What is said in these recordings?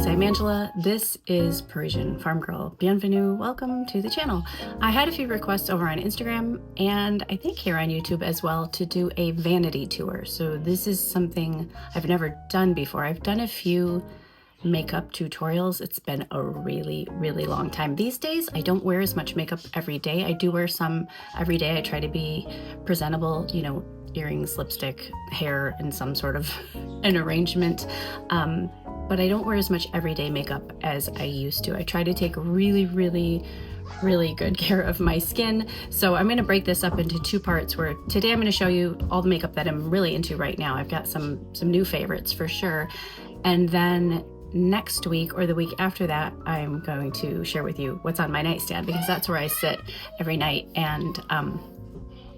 guys, I'm Angela. This is Parisienne, Farmgirl. Bienvenue, welcome to the channel. I had a few requests over on Instagram and I think here on YouTube as well to do a vanity tour. So this is something I've never done before. I've done a few makeup tutorials. It's been a really long time. These days, I don't wear as much makeup every day. I do wear some every day. I try to be presentable, you know, earrings, lipstick, hair in some sort of an arrangement. But I don't wear as much everyday makeup as I used to. I try to take really good care of my skin. So I'm gonna break this up into two parts where today I'm gonna show you all the makeup that I'm really into right now. I've got some new favorites for sure. And then next week or the week after that, I'm going to share with you what's on my nightstand because that's where I sit every night and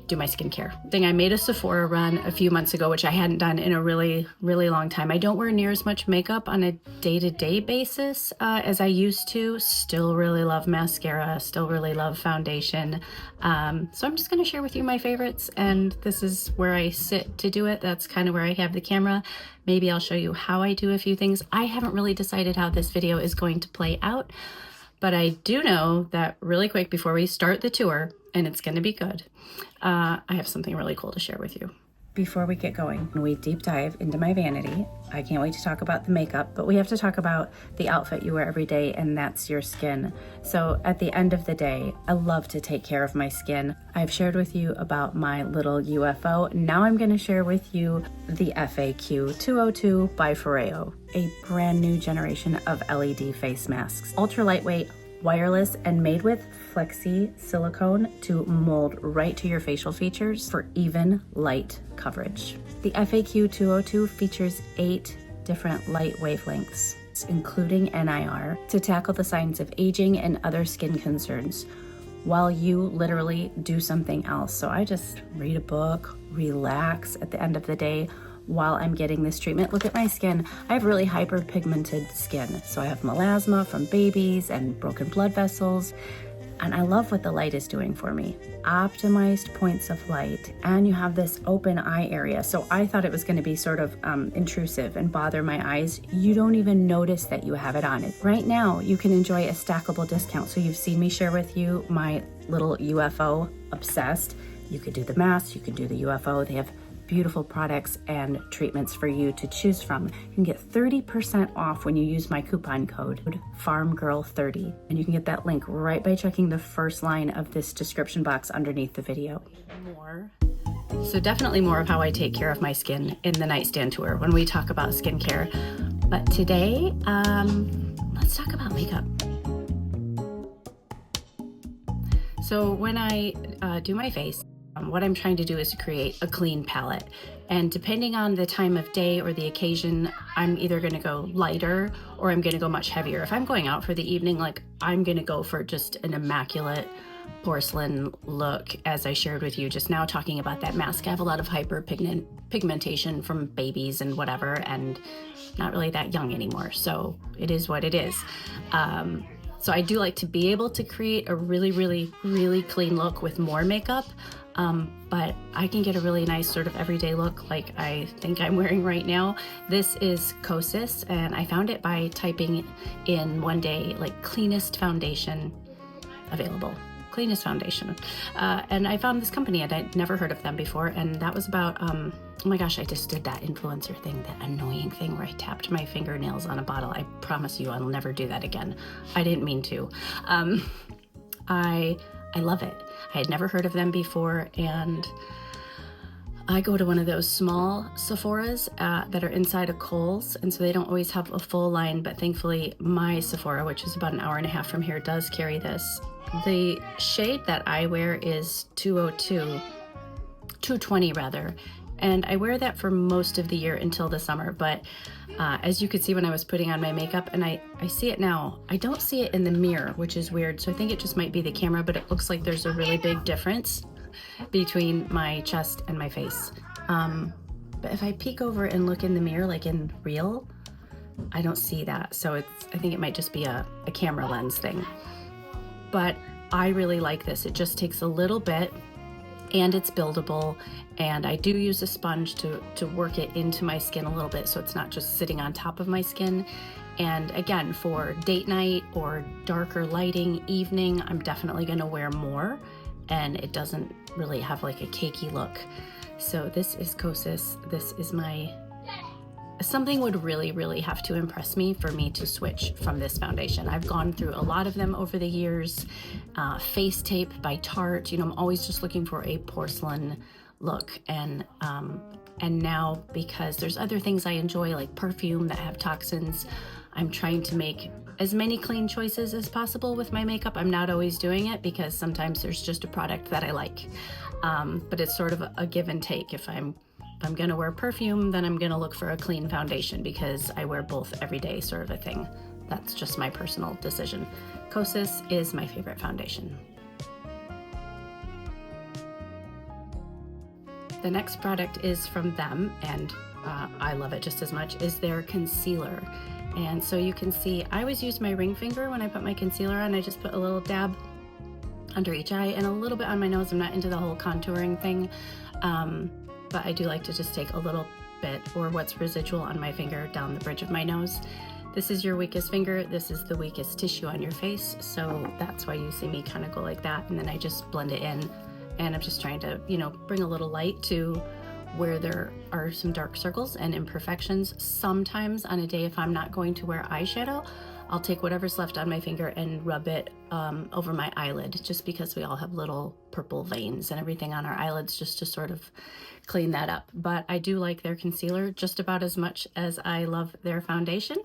do my skincare thing. I made a Sephora run a few months ago, which I hadn't done in a really long time. I don't wear near as much makeup on a day-to-day basis as I used to. Still really love mascara, still really love foundation. So I'm just gonna share with you my favorites, and this is where I sit to do it. That's kind of where I have the camera. Maybe I'll show you how I do a few things. I haven't really decided how this video is going to play out, but I do know that really quick before we start the tour, and it's gonna be good, I have something really cool to share with you. Before we get going, we deep dive into my vanity. I can't wait to talk about the makeup, but we have to talk about the outfit you wear every day, and that's your skin. So at the end of the day, I love to take care of my skin. I've shared with you about my little UFO. Now I'm gonna share with you the FAQ 202 by Foreo, a brand new generation of LED face masks. Ultra lightweight, wireless, and made with flexi silicone to mold right to your facial features for even light coverage. The FAQ 202 features 8 different light wavelengths, including NIR, to tackle the signs of aging and other skin concerns while you literally do something else. So I just read a book, relax at the end of the day while I'm getting this treatment. Look at my skin. I have really hyperpigmented skin. So I have melasma from babies and broken blood vessels. And I love what the light is doing for me. Optimized points of light. And you have this open eye area. So I thought it was gonna be sort of intrusive and bother my eyes. You don't even notice that you have it on. Right now, you can enjoy a stackable discount. So you've seen me share with you my little UFO obsessed. You could do the mask, you can do the UFO. They have beautiful products and treatments for you to choose from. You can get 30% off when you use my coupon code FARMGIRL30, and you can get that link right by checking the first line of this description box underneath the video. So definitely more of how I take care of my skin in the nightstand tour when we talk about skincare. But today, let's talk about makeup. So when I do my face, what I'm trying to do is create a clean palette. And depending on the time of day or the occasion, I'm either gonna go lighter or I'm gonna go much heavier. If I'm going out for the evening, like I'm gonna go for just an immaculate porcelain look, as I shared with you just now talking about that mask. I have a lot of hyperpigmentation from babies and whatever, and not really that young anymore. So it is what it is. So I do like to be able to create a really clean look with more makeup. But I can get a really nice sort of everyday look like I think I'm wearing right now. This is Kosas, and I found it by typing in one day, like cleanest foundation available. Cleanest foundation. And I found this company and I'd never heard of them before. And that was about, oh my gosh, I just did that influencer thing, that annoying thing where I tapped my fingernails on a bottle. I promise you I'll never do that again. I didn't mean to. I love it. I had never heard of them before, and I go to one of those small Sephoras that are inside of Kohl's, and so they don't always have a full line, but thankfully my Sephora, which is about an hour and a half from here, does carry this. The shade that I wear is 220 rather, and I wear that for most of the year until the summer, but as you could see when I was putting on my makeup, and I see it now, I don't see it in the mirror, which is weird, so I think it just might be the camera, but it looks like there's a really big difference between my chest and my face. But if I peek over and look in the mirror, like in real, I don't see that, so I think it might just be a camera lens thing. But I really like this. It just takes a little bit and it's buildable, and I do use a sponge to work it into my skin a little bit so it's not just sitting on top of my skin. And again, for date night or darker lighting, evening, I'm definitely going to wear more, and it doesn't really have like a cakey look. So this is Kosas. This is something would really have to impress me for me to switch from this foundation. I've gone through a lot of them over the years. Face Tape by Tarte, you know, I'm always just looking for a porcelain look. And now, because there's other things I enjoy, like perfume that have toxins, I'm trying to make as many clean choices as possible with my makeup. I'm not always doing it because sometimes there's just a product that I like. But it's sort of a give and take. If I'm gonna wear perfume, then I'm gonna look for a clean foundation because I wear both every day, sort of a thing. That's just my personal decision. Kosas is my favorite foundation. The next product is from them, and I love it just as much, is their concealer. And so you can see, I always use my ring finger when I put my concealer on. I just put a little dab under each eye and a little bit on my nose. I'm not into the whole contouring thing. But I do like to just take a little bit, or what's residual on my finger, down the bridge of my nose. This is your weakest finger. This is the weakest tissue on your face. So that's why you see me kind of go like that. And then I just blend it in, and I'm just trying to, you know, bring a little light to where there are some dark circles and imperfections. Sometimes on a day, if I'm not going to wear eyeshadow, I'll take whatever's left on my finger and rub it over my eyelid, just because we all have little purple veins and everything on our eyelids, just to sort of clean that up. But I do like their concealer just about as much as I love their foundation.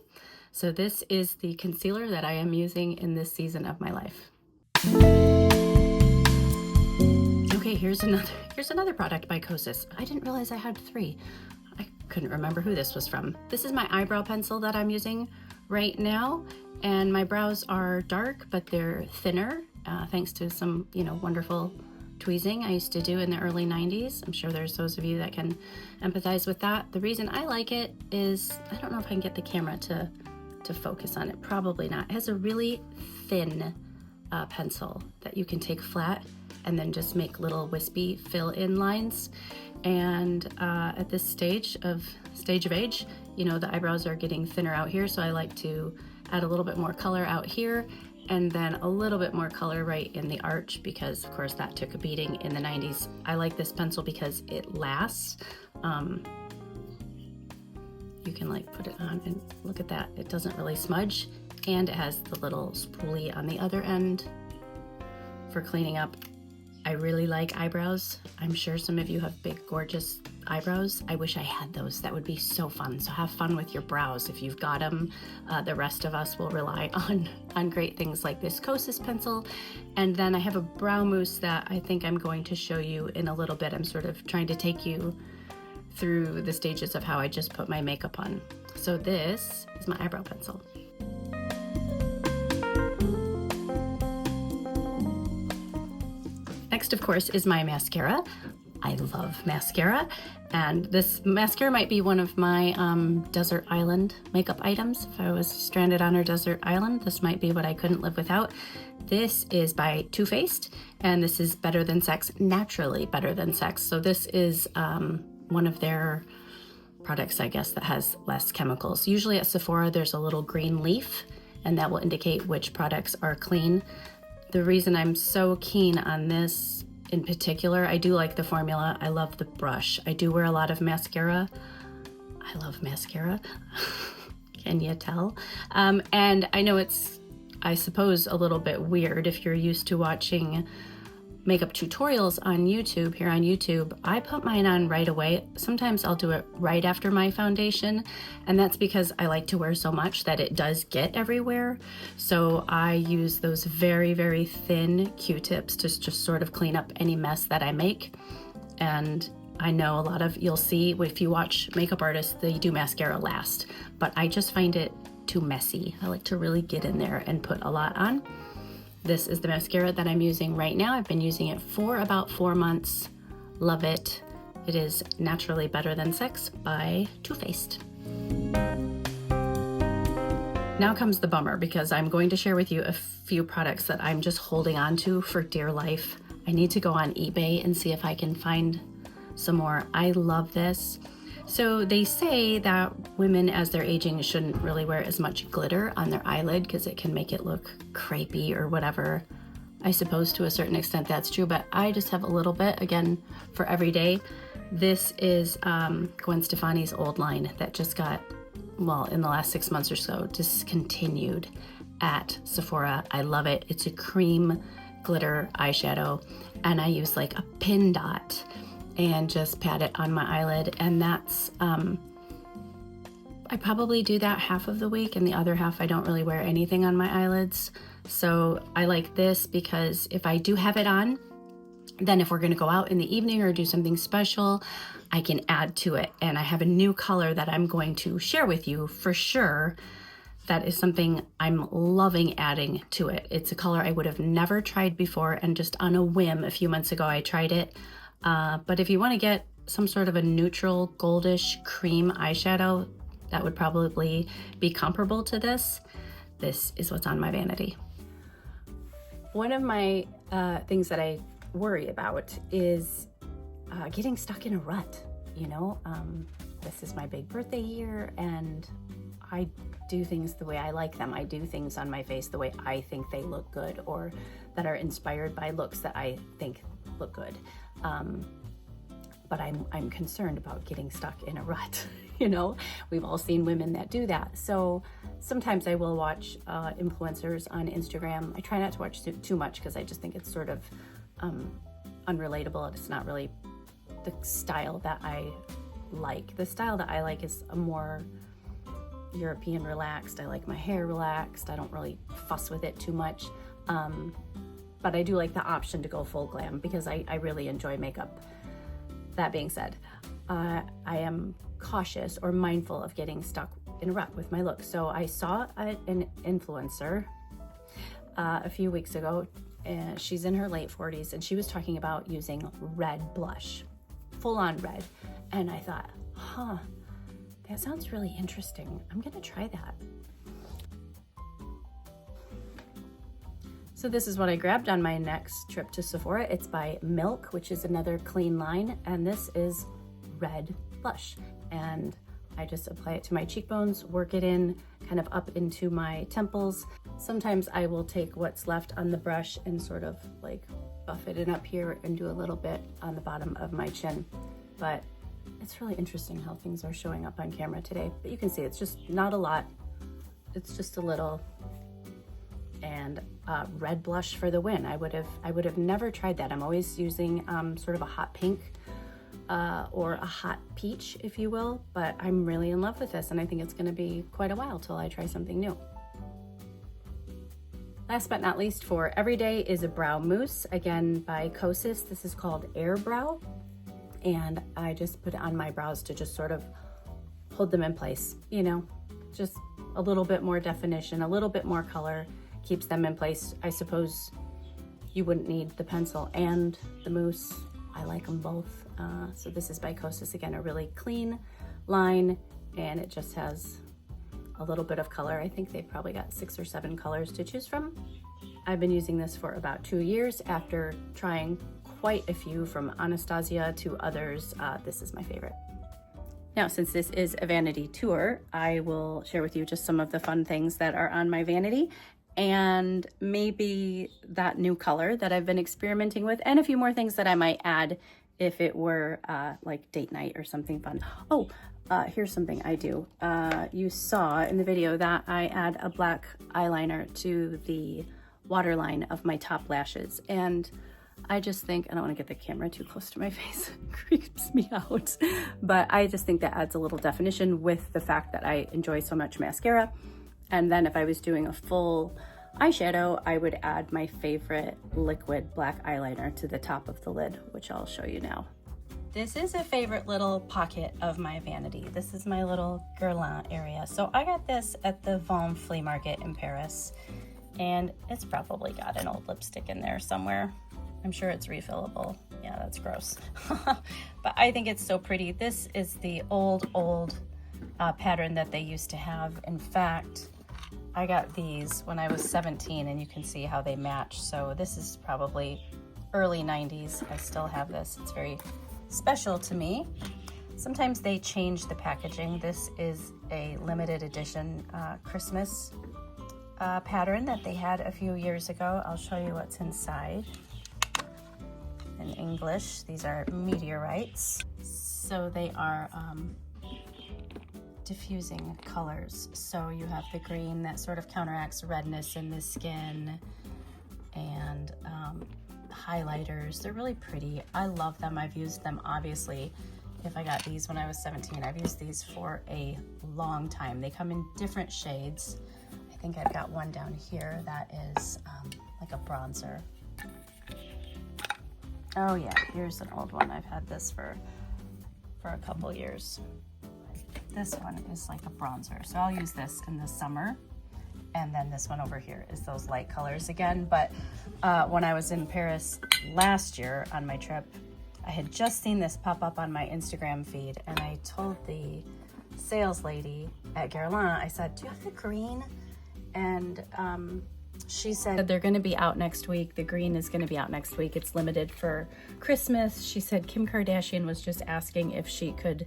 So this is the concealer that I am using in this season of my life. Okay, here's another product by Kosas. I didn't realize I had 3. I couldn't remember who this was from. This is my eyebrow pencil that I'm using right now, and my brows are dark, but they're thinner, thanks to some, you know, wonderful tweezing I used to do in the early 90s. I'm sure there's those of you that can empathize with that. The reason I like it is, I don't know if I can get the camera to focus on it, probably not. It has a really thin pencil that you can take flat and then just make little wispy fill-in lines. And at this stage of age, you know, the eyebrows are getting thinner out here, so I like to add a little bit more color out here, and then a little bit more color right in the arch, because of course that took a beating in the 90s. I like this pencil because it lasts. You can like put it on and look at that. It doesn't really smudge, and it has the little spoolie on the other end for cleaning up. I really like eyebrows. I'm sure some of you have big, gorgeous eyebrows. I wish I had those. That would be so fun. So have fun with your brows if you've got them. The rest of us will rely on great things like this Kosas pencil. And then I have a brow mousse that I think I'm going to show you in a little bit. I'm sort of trying to take you through the stages of how I just put my makeup on. So this is my eyebrow pencil. Next, of course, is my mascara. I love mascara, and this mascara might be one of my desert island makeup items. If I was stranded on a desert island, this might be what I couldn't live without. This is by Too Faced, and this is Better Than Sex, naturally better than sex. So this is one of their products, I guess, that has less chemicals. Usually at Sephora, there's a little green leaf, and that will indicate which products are clean. The reason I'm so keen on this in particular, I do like the formula. I love the brush. I do wear a lot of mascara. I love mascara. Can you tell? And I know it's, I suppose, a little bit weird if you're used to watching makeup tutorials on YouTube. Here on YouTube, I put mine on right away. Sometimes I'll do it right after my foundation, and that's because I like to wear so much that it does get everywhere. So I use those very, very thin Q-tips to just sort of clean up any mess that I make. And I know a lot of, you'll see if you watch makeup artists, they do mascara last, but I just find it too messy. I like to really get in there and put a lot on. This is the mascara that I'm using right now. I've been using it for about 4 months. Love it. It is Naturally Better Than Sex by Too Faced. Now comes the bummer, because I'm going to share with you a few products that I'm just holding on to for dear life. I need to go on eBay and see if I can find some more. I love this. So they say that women as they're aging shouldn't really wear as much glitter on their eyelid because it can make it look crepey or whatever. I suppose to a certain extent that's true, but I just have a little bit, again, for every day. This is Gwen Stefani's old line that just got, well, in the last 6 months or so, discontinued at Sephora. I love it. It's a cream glitter eyeshadow, and I use like a pin dot and just pat it on my eyelid, and that's I probably do that half of the week, and the other half I don't really wear anything on my eyelids. So I like this because if I do have it on, then if we're going to go out in the evening or do something special, I can add to it. And I have a new color that I'm going to share with you for sure. That is something I'm loving adding to it. It's a color I would have never tried before, and just on a whim a few months ago I tried it. But if you want to get some sort of a neutral goldish cream eyeshadow that would probably be comparable to this, this is what's on my vanity. One of my things that I worry about is getting stuck in a rut. You know, this is my big birthday year, and I do things the way I like them. I do things on my face the way I think they look good, or that are inspired by looks that I think look good. But I'm concerned about getting stuck in a rut. You know, we've all seen women that do that. So sometimes I will watch influencers on Instagram. I try not to watch too much because I just think it's sort of unrelatable. It's not really the style that I like. The style that I like is a more European relaxed. I like my hair relaxed. I don't really fuss with it too much. But I do like the option to go full glam because I really enjoy makeup. That being said, I am cautious or mindful of getting stuck in a rut with my look. So I saw an influencer a few weeks ago, and she's in her late 40s, and she was talking about using red blush, full on red. And I thought, that sounds really interesting. I'm gonna try that. So this is what I grabbed on my next trip to Sephora. It's by Milk, which is another clean line, and this is red blush. And I just apply it to my cheekbones, work it in, kind of up into my temples. Sometimes I will take what's left on the brush and sort of like buff it in up here and do a little bit on the bottom of my chin. But it's really interesting how things are showing up on camera today. But you can see it's just not a lot. It's just a little. And red blush for the win. I would have never tried that. I'm always using sort of a hot pink or a hot peach, if you will, but I'm really in love with this, and I think it's going to be quite a while till I try something new. Last but not least, for everyday is a brow mousse, again by Kosas. This is called Air Brow, and I just put it on my brows to just sort of hold them in place, you know, just a little bit more definition, a little bit more color. Keeps them in place. I suppose you wouldn't need the pencil and the mousse. I like them both. So this is by Kosas, again, a really clean line, and it just has a little bit of color. I think they've probably got 6 or 7 colors to choose from. I've been using this for about 2 years after trying quite a few from Anastasia to others. This is my favorite. Now, since this is a vanity tour, I will share with you just some of the fun things that are on my vanity, and maybe that new color that I've been experimenting with, and a few more things that I might add if it were like date night or something fun. Oh, here's something I do. You saw in the video that I add a black eyeliner to the waterline of my top lashes, and I just think, I don't want to get the camera too close to my face, it creeps me out, but I just think that adds a little definition with the fact that I enjoy so much mascara. And then if I was doing a full eyeshadow, I would add my favorite liquid black eyeliner to the top of the lid, which I'll show you now. This is a favorite little pocket of my vanity. This is my little guerlain area. So I got this at the Vaughn flea market in Paris, and it's probably got an old lipstick in there somewhere. I'm sure it's refillable. Yeah, that's gross. But I think it's so pretty. This is the old pattern that they used to have. In fact, I got these when I was 17, and you can see how they match. So this is probably early 90s. I still have this. It's very special to me. Sometimes they change the packaging. This is a limited edition Christmas pattern that they had a few years ago. I'll show you what's inside. In English, these are meteorites. So they are diffusing colors. So you have the green that sort of counteracts redness in the skin, and highlighters. They're really pretty. I love them. I've used them, obviously. If I got these when I was 17, I've used these for a long time. They come in different shades. I think I've got one down here that is like a bronzer. Oh yeah, here's an old one. I've had this for a couple years. This one is like a bronzer, so I'll use this in the summer. And then this one over here is those light colors again. But when I was in Paris last year on my trip, I had just seen this pop up on my Instagram feed, and I told the sales lady at Guerlain, I said, do you have the green? And she said they're going to be out next week. The green is going to be out next week. It's limited for Christmas. She said Kim Kardashian was just asking if she could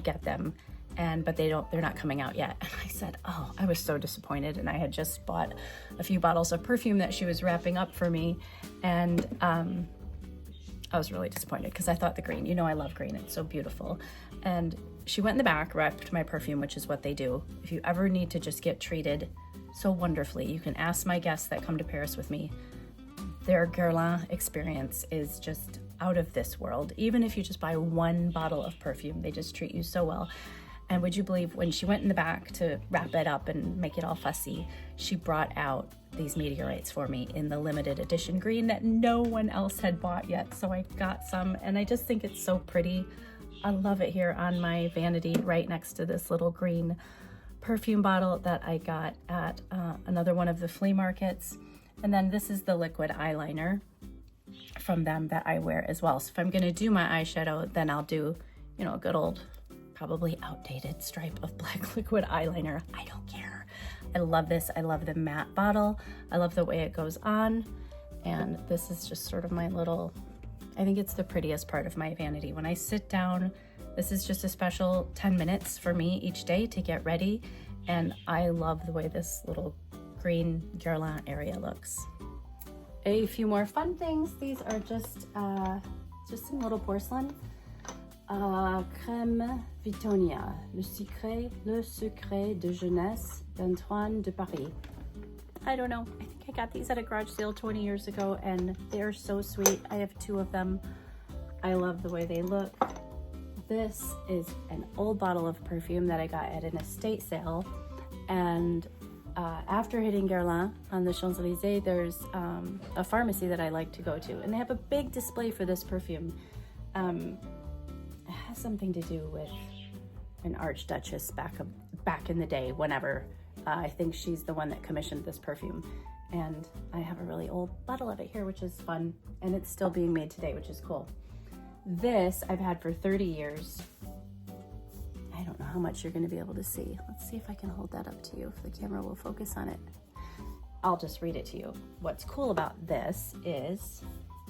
get them, but they're not coming out yet. And I said, oh, I was so disappointed. And I had just bought a few bottles of perfume that she was wrapping up for me, and I was really disappointed because I thought the green, I love green, it's so beautiful. And she went in the back, wrapped my perfume, which is what they do. If you ever need to just get treated so wonderfully, you can ask my guests that come to Paris with me. Their Guerlain experience is just out of this world. Even if you just buy one bottle of perfume, they just treat you so well. And would you believe, when she went in the back to wrap it up and make it all fussy, she brought out these meteorites for me in the limited edition green that no one else had bought yet. So I got some, and I just think it's so pretty. I love it here on my vanity, right next to this little green perfume bottle that I got at another one of the flea markets. And then this is the liquid eyeliner from them that I wear as well. So if I'm gonna do my eyeshadow, then I'll do, a good old, probably outdated stripe of black liquid eyeliner. I don't care. I love this. I love the matte bottle. I love the way it goes on. And this is just sort of my little, I think it's the prettiest part of my vanity. When I sit down, this is just a special 10 minutes for me each day to get ready. And I love the way this little green Guerlain area looks. A few more fun things. These are just some little porcelain. Crème Vitonia, le secret de jeunesse d'Antoine de Paris. I don't know. I think I got these at a garage sale 20 years ago, and they're so sweet. I have 2 of them. I love the way they look. This is an old bottle of perfume that I got at an estate sale, and after hitting Guerlain on the Champs-Élysées, there's a pharmacy that I like to go to, and they have a big display for this perfume. It has something to do with an archduchess back in the day, whenever. I think she's the one that commissioned this perfume, and I have a really old bottle of it here, which is fun, and it's still being made today, which is cool. This I've had for 30 years. I don't know how much you're going to be able to see. Let's see if I can hold that up to you, if the camera will focus on it. I'll just read it to you. What's cool about this is,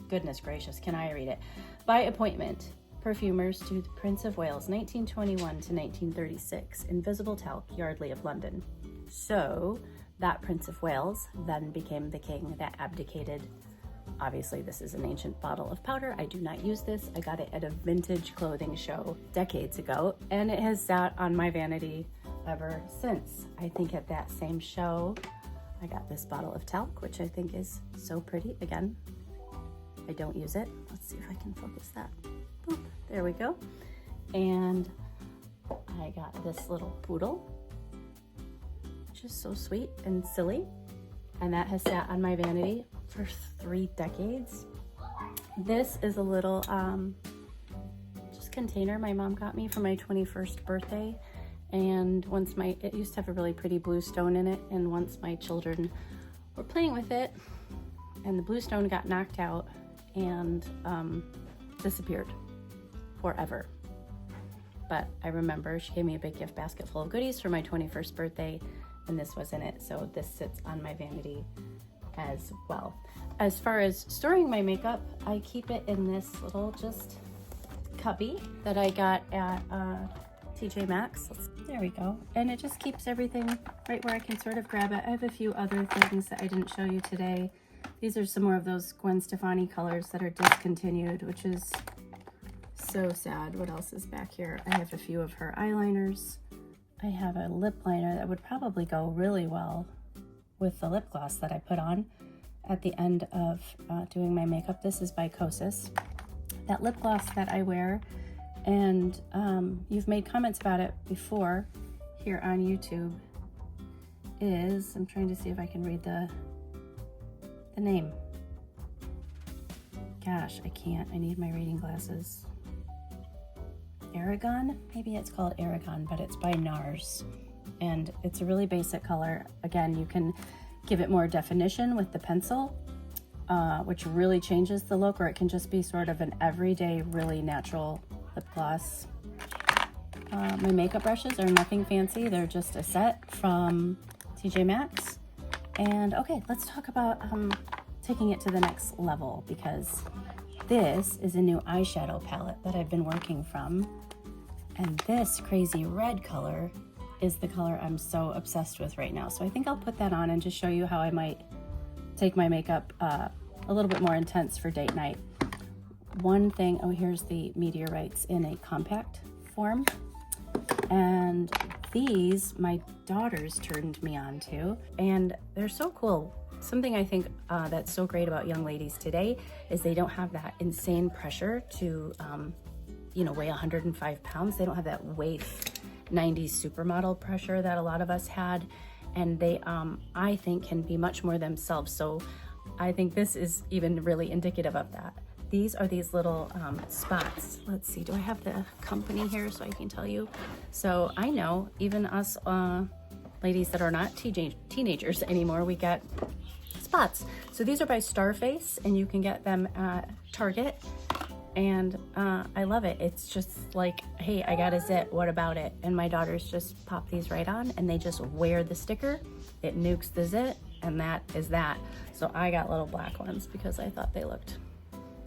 goodness gracious, can I read it? By appointment, perfumers to the Prince of Wales, 1921 to 1936, Invisible Talc, Yardley of London. So that Prince of Wales then became the king that abdicated. Obviously, this is an ancient bottle of powder. I do not use this. I got it at a vintage clothing show decades ago, and it has sat on my vanity ever since. I think at that same show, I got this bottle of talc, which I think is so pretty. Again, I don't use it. Let's see if I can focus that. Boop, there we go. And I got this little poodle, which is so sweet and silly. And that has sat on my vanity for 3 decades. This is a little just container my mom got me for my 21st birthday. And it used to have a really pretty blue stone in it. And once my children were playing with it, and the blue stone got knocked out and disappeared forever. But I remember she gave me a big gift basket full of goodies for my 21st birthday, and this was in it. So this sits on my vanity as well. As far as storing my makeup, I keep it in this little just cubby that I got at TJ Maxx. There we go. And it just keeps everything right where I can sort of grab it. I have a few other things that I didn't show you today. These are some more of those Gwen Stefani colors that are discontinued, which is so sad. What else is back here? I have a few of her eyeliners. I have a lip liner that would probably go really well with the lip gloss that I put on at the end of doing my makeup. This is by Kosas. That lip gloss that I wear, and you've made comments about it before here on YouTube, is, I'm trying to see if I can read the name. Gosh, I can't. I need my reading glasses. Aragon? Maybe it's called Aragon, but it's by NARS. And it's a really basic color. Again, you can give it more definition with the pencil, which really changes the look, or it can just be sort of an everyday, really natural lip gloss. My makeup brushes are nothing fancy. They're just a set from TJ Maxx. And okay, let's talk about taking it to the next level, because this is a new eyeshadow palette that I've been working from. And this crazy red color is the color I'm so obsessed with right now. So I think I'll put that on and just show you how I might take my makeup a little bit more intense for date night. One thing, oh, here's the meteorites in a compact form. And these, my daughters turned me on to, and they're so cool. Something I think that's so great about young ladies today is they don't have that insane pressure to, you know, weigh 105 pounds. They don't have that waif 90s supermodel pressure that a lot of us had. And they, I think, can be much more themselves. So I think this is even really indicative of that. These are these little spots. Let's see, do I have the company here so I can tell you? So I know even us ladies that are not teenagers anymore, we get spots. So these are by Starface, and you can get them at Target. And I love it. It's just like, hey, I got a zit, what about it? And my daughters just pop these right on, and they just wear the sticker. It nukes the zit, and that is that. So I got little black ones because I thought they looked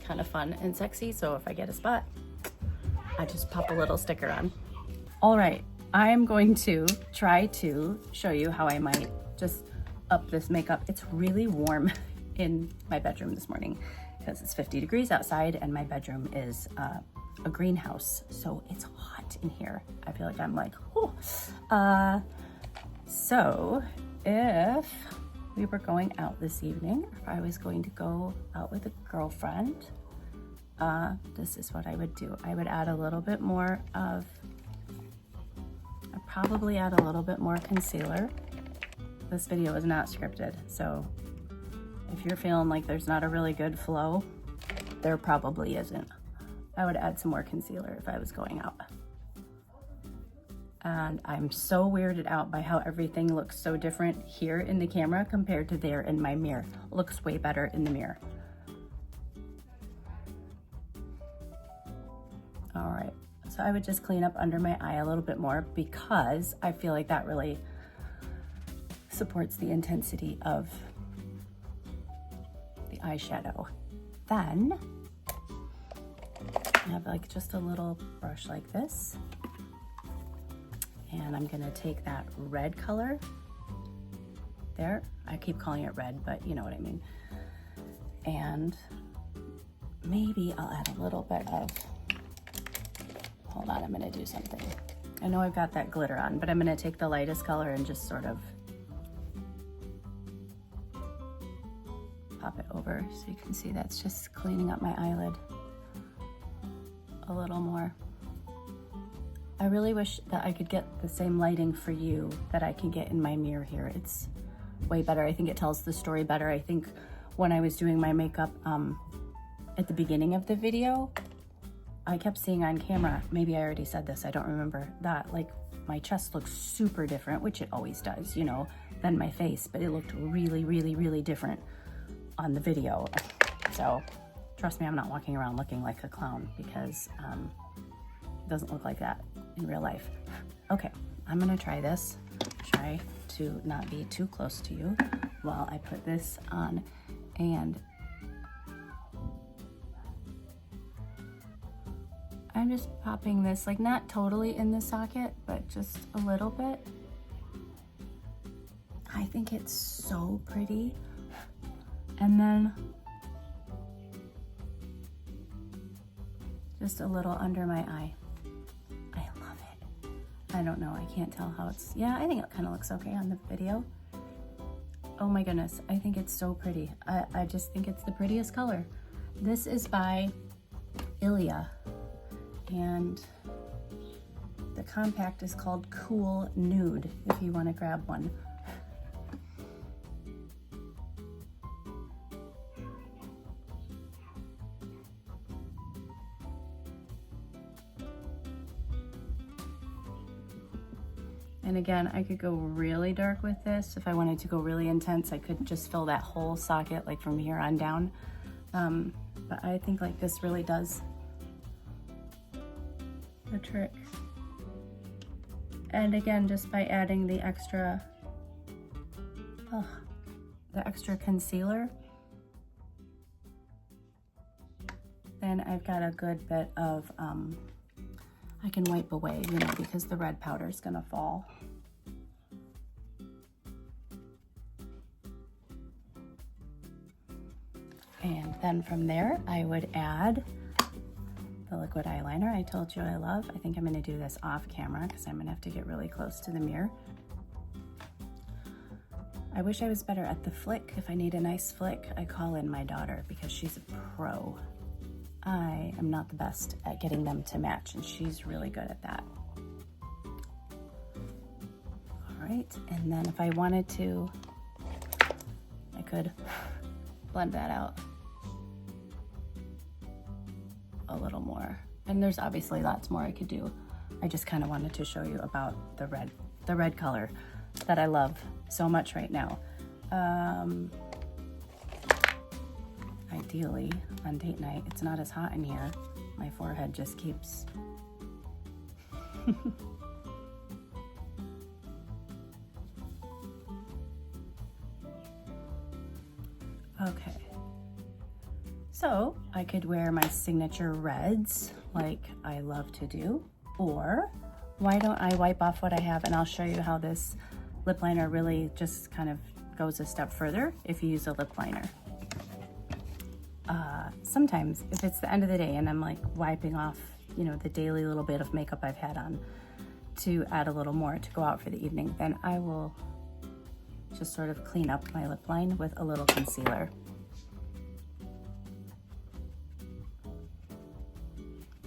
kind of fun and sexy. So if I get a spot, I just pop a little sticker on. All right, I'm going to try to show you how I might just up this makeup. It's really warm in my bedroom this morning because it's 50 degrees outside, and my bedroom is a greenhouse, so it's hot in here. I feel like I'm like, oh. So if we were going out this evening, if I was going to go out with a girlfriend, this is what I would do. I would add a little bit more of, I'd probably add a little bit more concealer. This video is not scripted, so if you're feeling like there's not a really good flow, there probably isn't. I would add some more concealer if I was going out. And I'm so weirded out by how everything looks so different here in the camera compared to there in my mirror. Looks way better in the mirror. All right, so I would just clean up under my eye a little bit more because I feel like that really supports the intensity of the eyeshadow. Then I have like just a little brush like this, and I'm gonna take that red color there. I keep calling it red, but you know what I mean. And maybe I'll add a little bit of, hold on, I'm gonna do something. I know I've got that glitter on, but I'm gonna take the lightest color and just sort of pop it over so you can see that's just cleaning up my eyelid a little more. I really wish that I could get the same lighting for you that I can get in my mirror here. It's way better. I think it tells the story better. I think when I was doing my makeup at the beginning of the video, I kept seeing on camera, maybe I already said this, I don't remember, that like my chest looks super different, which it always does, you know, than my face, but it looked really, really, really different on the video. So trust me, I'm not walking around looking like a clown because it doesn't look like that in real life. Okay, I'm gonna try this. Try to not be too close to you. while I put this on. And I'm just popping this, like not totally in the socket, but just a little bit. I think it's so pretty. And then just a little under my eye. I love it. I don't know, I can't tell how it's, yeah, I think it kind of looks okay on the video. Oh my goodness, I think it's so pretty. I just think it's the prettiest color. This is by Ilia, and the compact is called Cool Nude, if you want to grab one. And again, I could go really dark with this. If I wanted to go really intense, I could just fill that whole socket, like from here on down. But I think like this really does the trick. And again, just by adding the extra concealer, then I've got a good bit of, I can wipe away, you know, because the red powder is gonna fall. And then from there, I would add the liquid eyeliner I told you I love. I think I'm gonna do this off camera because I'm gonna have to get really close to the mirror. I wish I was better at the flick. If I need a nice flick, I call in my daughter because she's a pro. I am not the best at getting them to match, and she's really good at that. All right, and then if I wanted to, I could blend that out a little more. And there's obviously lots more I could do. I just kind of wanted to show you about the red color that I love so much right now. Ideally, on date night, it's not as hot in here. My forehead just keeps... Okay. So, I could wear my signature reds, like I love to do, or why don't I wipe off what I have, and I'll show you how this lip liner really just kind of goes a step further if you use a lip liner. Sometimes if it's the end of the day and I'm like wiping off, you know, the daily little bit of makeup I've had on to add a little more to go out for the evening, then I will just sort of clean up my lip line with a little concealer.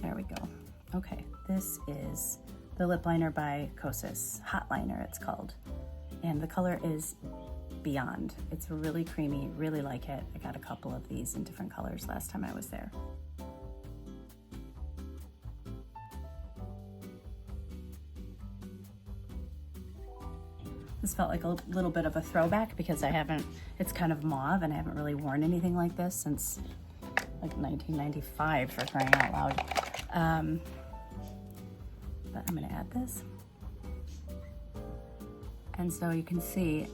There we go. Okay, this is the lip liner by Kosas, Hot Liner it's called. And the color is Beyond. It's really creamy, really like it. I got a couple of these in different colors last time I was there. This felt like a little bit of a throwback because it's kind of mauve and I haven't really worn anything like this since like 1995, for crying out loud. But I'm gonna add this. And so you can see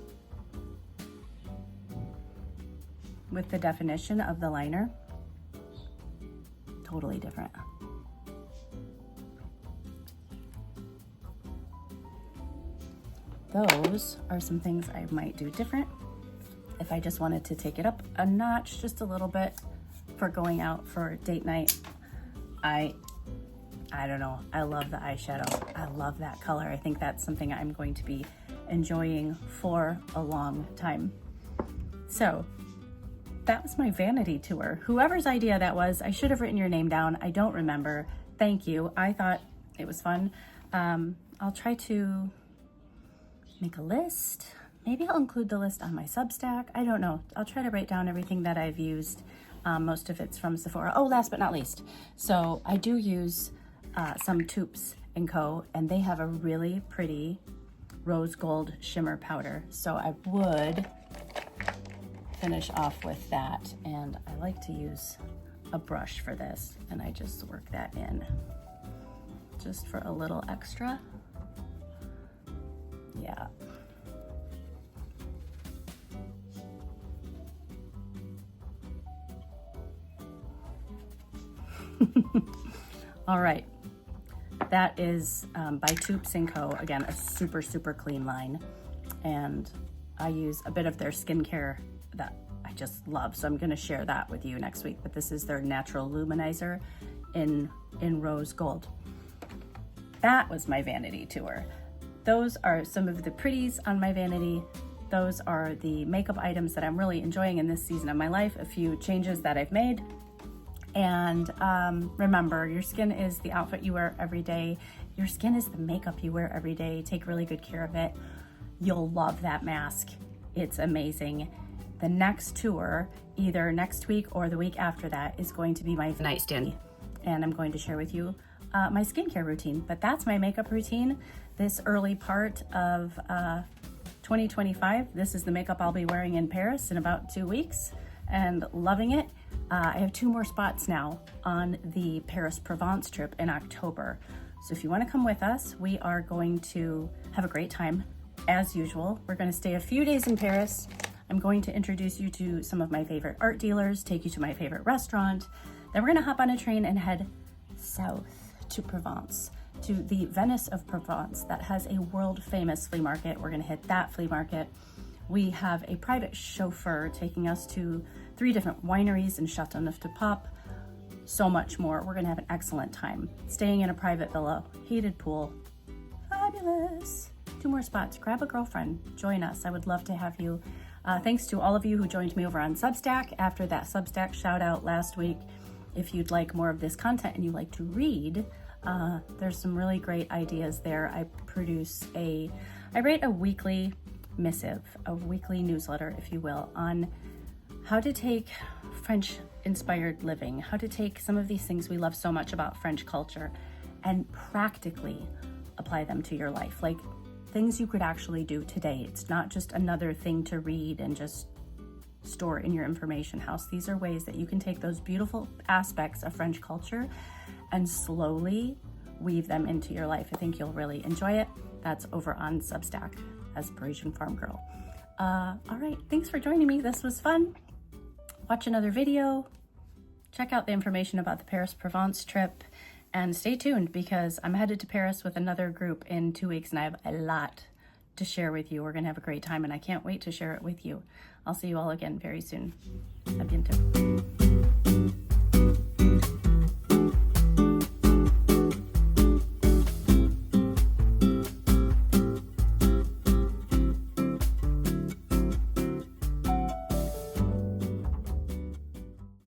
with the definition of the liner, totally different. Those are some things I might do different if I just wanted to take it up a notch just a little bit for going out for date night. I don't know, I love the eyeshadow. I love that color. I think that's something I'm going to be enjoying for a long time. So that was my vanity tour. Whoever's idea that was, I should have written your name down. I don't remember. Thank you. I thought it was fun. I'll try to make a list. Maybe I'll include the list on my Substack. I don't know. I'll try to write down everything that I've used. Most of it's from Sephora. Oh, last but not least. So I do use some Toops & Co. and they have a really pretty rose gold shimmer powder. So I would finish off with that, and I like to use a brush for this, and I just work that in just for a little extra. Yeah. All right, that is by Toupe & Co. Again, a super, super clean line. And I use a bit of their skincare that I just love. So I'm gonna share that with you next week. But this is their natural luminizer in rose gold. That was my vanity tour. Those are some of the pretties on my vanity. Those are the makeup items that I'm really enjoying in this season of my life, a few changes that I've made. And remember, your skin is the outfit you wear every day. Your skin is the makeup you wear every day. Take really good care of it. You'll love that mask. It's amazing. The next tour, either next week or the week after that, is going to be my nightstand. And I'm going to share with you my skincare routine. But that's my makeup routine this early part of 2025. This is the makeup I'll be wearing in Paris in about 2 weeks and loving it. I have 2 more spots now on the Paris Provence trip in October. So if you want to come with us, we are going to have a great time as usual. We're going to stay a few days in Paris. I'm going to introduce you to some of my favorite art dealers, take you to my favorite restaurant. Then we're going to hop on a train and head south to Provence, to the Venice of Provence that has a world famous flea market. We're going to hit that flea market. We have a private chauffeur taking us to 3 different wineries in Châteauneuf-du-Pape, so much more. We're gonna have an excellent time. Staying in a private villa, heated pool, fabulous. 2 more spots, grab a girlfriend, join us. I would love to have you. Thanks to all of you who joined me over on Substack after that Substack shout out last week. If you'd like more of this content and you like to read, there's some really great ideas there. I write a weekly missive, a weekly newsletter, if you will, on how to take French-inspired living, how to take some of these things we love so much about French culture and practically apply them to your life, like things you could actually do today. It's not just another thing to read and just store in your information house. These are ways that you can take those beautiful aspects of French culture and slowly weave them into your life. I think you'll really enjoy it. That's over on Substack as Parisian Farm Girl. All right, thanks for joining me. This was fun. Watch another video, check out the information about the Paris Provence trip, and stay tuned because I'm headed to Paris with another group in 2 weeks and I have a lot to share with you. We're gonna have a great time and I can't wait to share it with you. I'll see you all again very soon. À bientôt.